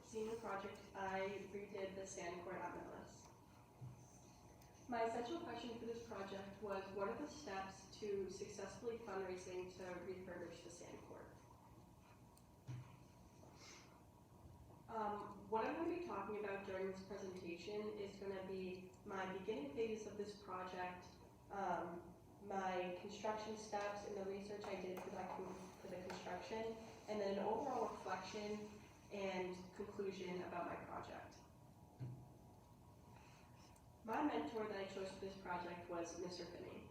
senior project, I redid the sand court at Millis. My essential question for this project was, what are the steps to successfully fundraising to refurbish the sand court? What I'm going to be talking about during this presentation is going to be my beginning phase of this project, my construction steps and the research I did for the construction, and then an overall reflection and conclusion about my project. My mentor that I chose for this project was Mr. Finney.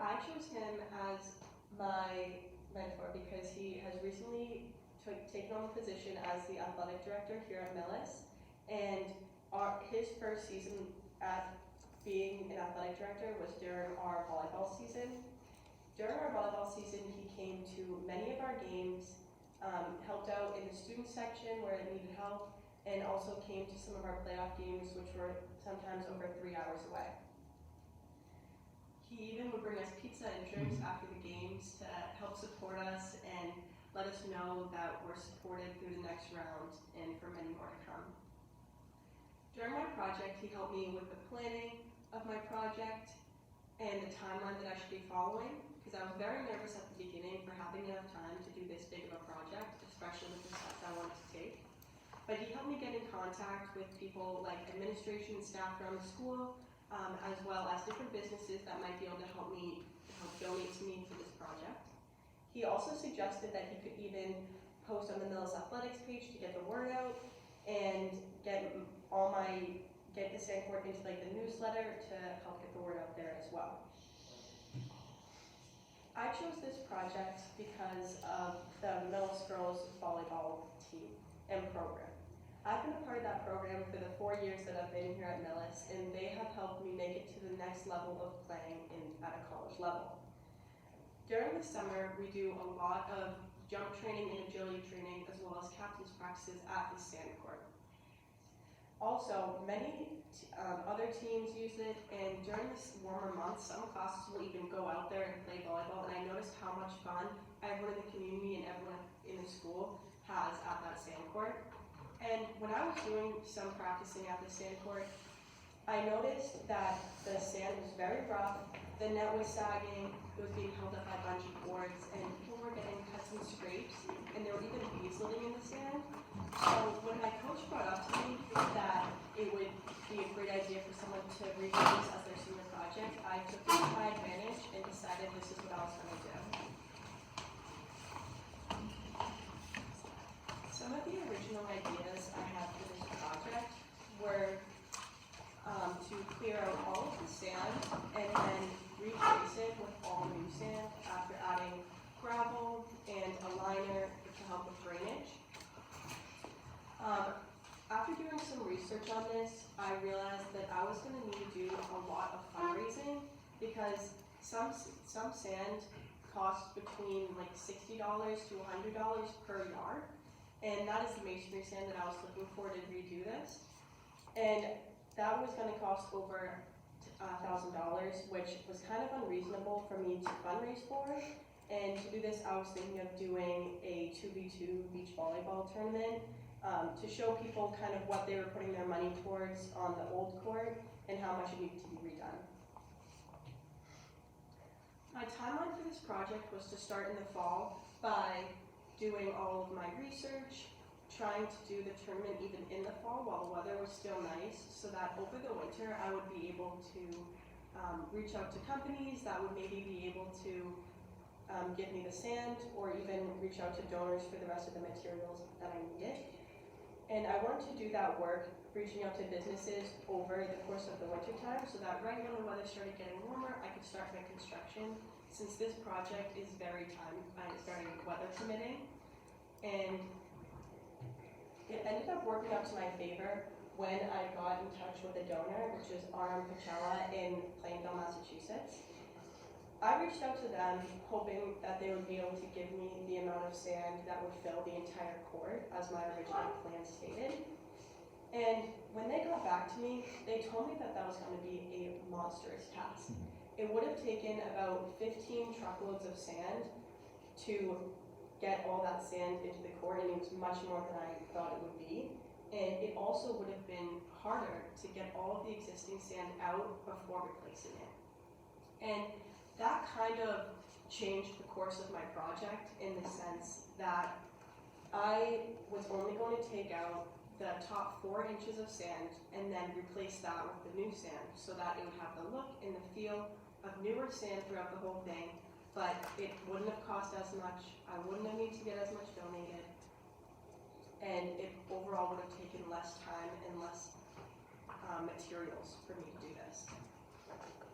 I chose him as my mentor because he has recently taken on the position as the athletic director here at Millis, and his first season at being an athletic director was during our volleyball season. During our volleyball season, he came to many of our games, helped out in the student section where it needed help, and also came to some of our playoff games, which were sometimes over 3 hours away. He even would bring us pizza and drinks after the games to help support us and let us know that we're supported through the next round and for many more to come. During my project, he helped me with the planning of my project and the timeline that I should be following, because I was very nervous at the beginning for having enough time to do this big of a project, especially with the steps I wanted to take. But he helped me get in contact with people like administration and staff around the school, as well as different businesses that might be able to help donate to me for this project. He also suggested that he could even post on the Millis Athletics page to get the word out and get the sand court into like the newsletter to help get the word out there as well. I chose this project because of the Millis girls volleyball team and program. I've been a part of that program for the 4 years that I've been here at Millis, and they have helped me make it to the next level of playing at a college level. During the summer, we do a lot of jump training and agility training, as well as captain's practices at the sand court. Also, many other teams use it, and during this warmer months, some classes will even go out there and play volleyball, and I noticed how much fun everyone in the community and everyone in the school has at that sand court. And when I was doing some practicing at the sand court, I noticed that the sand was very rough, the net was sagging, it was being held up by a bunch of boards, and people were getting cuts and scrapes, and there were even bees living in the sand. So when my coach brought up to me that it would be a great idea for someone to redo this as their senior project, I took it to my advantage and decided this is what I was going to do. Some of the original ideas I had for this project were to clear out all of the sand and then replace it with all new sand after adding gravel and a liner to help with drainage. After doing some research on this, I realized that I was going to need to do a lot of fundraising because some sand costs between like $60 to $100 per yard, and that is the masonry sand that I was looking for to redo this. And that was going to cost over $1,000, which was kind of unreasonable for me to fundraise for. And to do this, I was thinking of doing a 2v2 beach volleyball tournament to show people kind of what they were putting their money towards on the old court and how much it needed to be redone. My timeline for this project was to start in the fall by doing all of my research, trying to do the tournament even in the fall while the weather was still nice, so that over the winter I would be able to reach out to companies that would maybe be able to give me the sand, or even reach out to donors for the rest of the materials that I needed. And I wanted to do that work, reaching out to businesses over the course of the winter time, so that right when the weather started getting warmer, I could start my construction, since this project is very weather permitting. And it ended up working out to my favor when I got in touch with a donor, which is Pachella in Plainville, Massachusetts. I reached out to them hoping that they would be able to give me the amount of sand that would fill the entire court as my original plan stated. And when they got back to me, they told me that that was going to be a monstrous task. It would have taken about 15 truckloads of sand to get all that sand into the court, and it was much more than I thought it would be. And it also would have been harder to get all of the existing sand out before replacing it. And that kind of changed the course of my project in the sense that I was only going to take out the top 4 inches of sand and then replace that with the new sand so that it would have the look and the feel of newer sand throughout the whole thing, but it wouldn't have cost as much, I wouldn't have needed to get as much donated, and it overall would have taken less time and less materials for me to do this.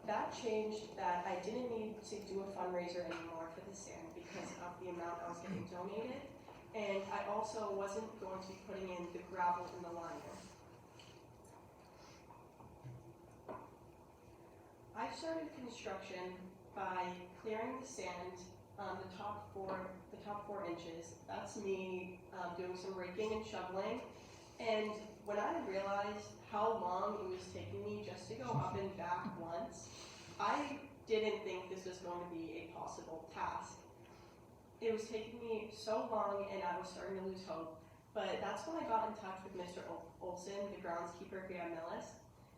That changed that I didn't need to do a fundraiser anymore for the sand because of the amount I was getting donated, and I also wasn't going to be putting in the gravel in the liner. I started construction by clearing the sand on the top four inches. That's me doing some raking and shoveling. And when I realized how long it was taking me just to go up and back once, I didn't think this was going to be a possible task. It was taking me so long and I was starting to lose hope. But that's when I got in touch with Mr. Olson, the groundskeeper here at Millis.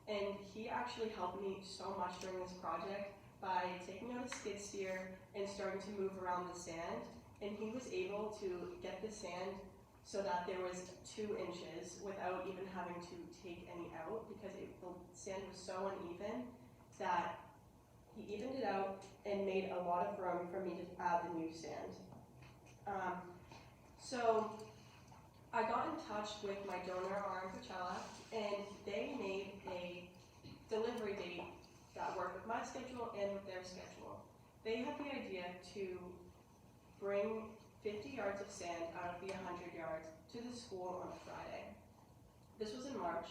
And he actually helped me so much during this project by taking out a skid steer and starting to move around the sand. And he was able to get the sand so that there was 2 inches without even having to take any out because the sand was so uneven that he evened it out and made a lot of room for me to add the new sand. So I got in touch with my donor, Maryn Cyr, and they made a delivery date that worked with my schedule and with their schedule. They had the idea to bring 50 yards of sand out of the 100 yards to the school on a Friday. This was in March,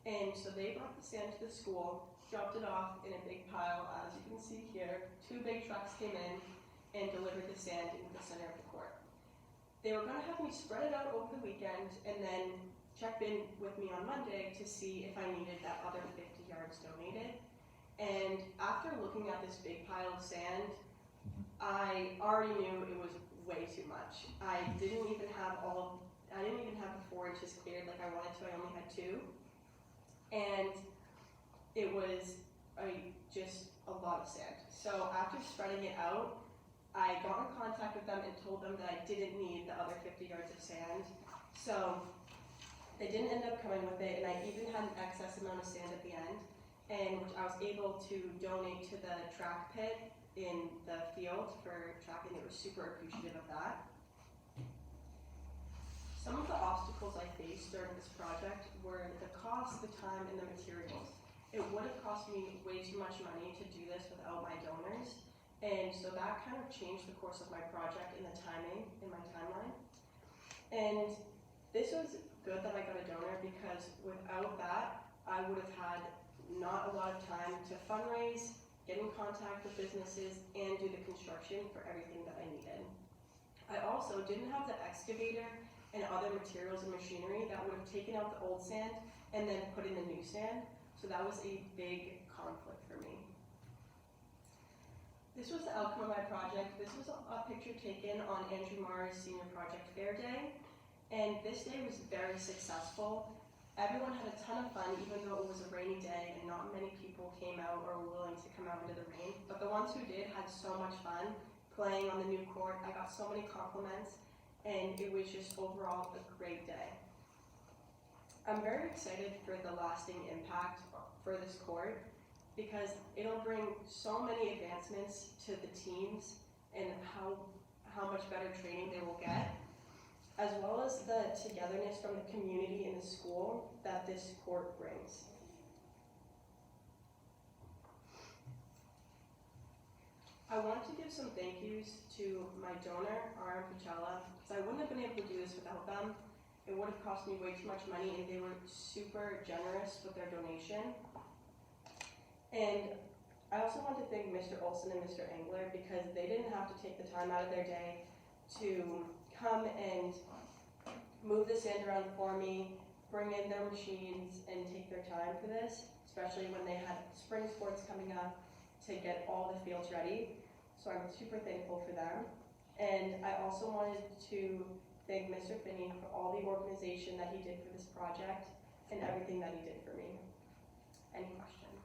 and so they brought the sand to the school, dropped it off in a big pile, as you can see here. 2 big trucks came in and delivered the sand into the center of the court. They were going to have me spread it out over the weekend and then check in with me on Monday to see if I needed that other 50 yards donated. And after looking at this big pile of sand, I already knew it was way too much. I didn't even have the 4 inches cleared like I wanted to. I only had 2. And it was just a lot of sand. So after spreading it out, I got in contact with them and told them that I didn't need the other 50 yards of sand. So they didn't end up coming with it, and I even had an excess amount of sand at the end, and which I was able to donate to the track pit in the field for tracking. They were super appreciative of that. Some of the obstacles I faced during this project were the cost, the time, and the materials. It would have cost me way too much money to do this without my donors. And so that kind of changed the course of my project and the timing in my timeline. And this was good that I got a donor because without that, I would have had not a lot of time to fundraise, get in contact with businesses, and do the construction for everything that I needed. I also didn't have the excavator and other materials and machinery that would have taken out the old sand and then put in the new sand. So that was a big conflict for me. This was the outcome of my project. This was a picture taken on Andrew Marr's Senior Project Fair Day, and this day was very successful. Everyone had a ton of fun, even though it was a rainy day and not many people came out or were willing to come out into the rain. But the ones who did had so much fun playing on the new court. I got so many compliments, and it was just overall a great day. I'm very excited for the lasting impact for this court, because it'll bring so many advancements to the teams and how much better training they will get, as well as the togetherness from the community and the school that this court brings. I want to give some thank yous to my donor, Maryn Cyr, because I wouldn't have been able to do this without them. It would have cost me way too much money, and they were super generous with their donation. And I also want to thank Mr. Olson and Mr. Engler because they didn't have to take the time out of their day to come and move the sand around for me, bring in their machines, and take their time for this, especially when they had spring sports coming up to get all the fields ready. So I'm super thankful for them. And I also wanted to thank Mr. Finney for all the organization that he did for this project and everything that he did for me. Any questions?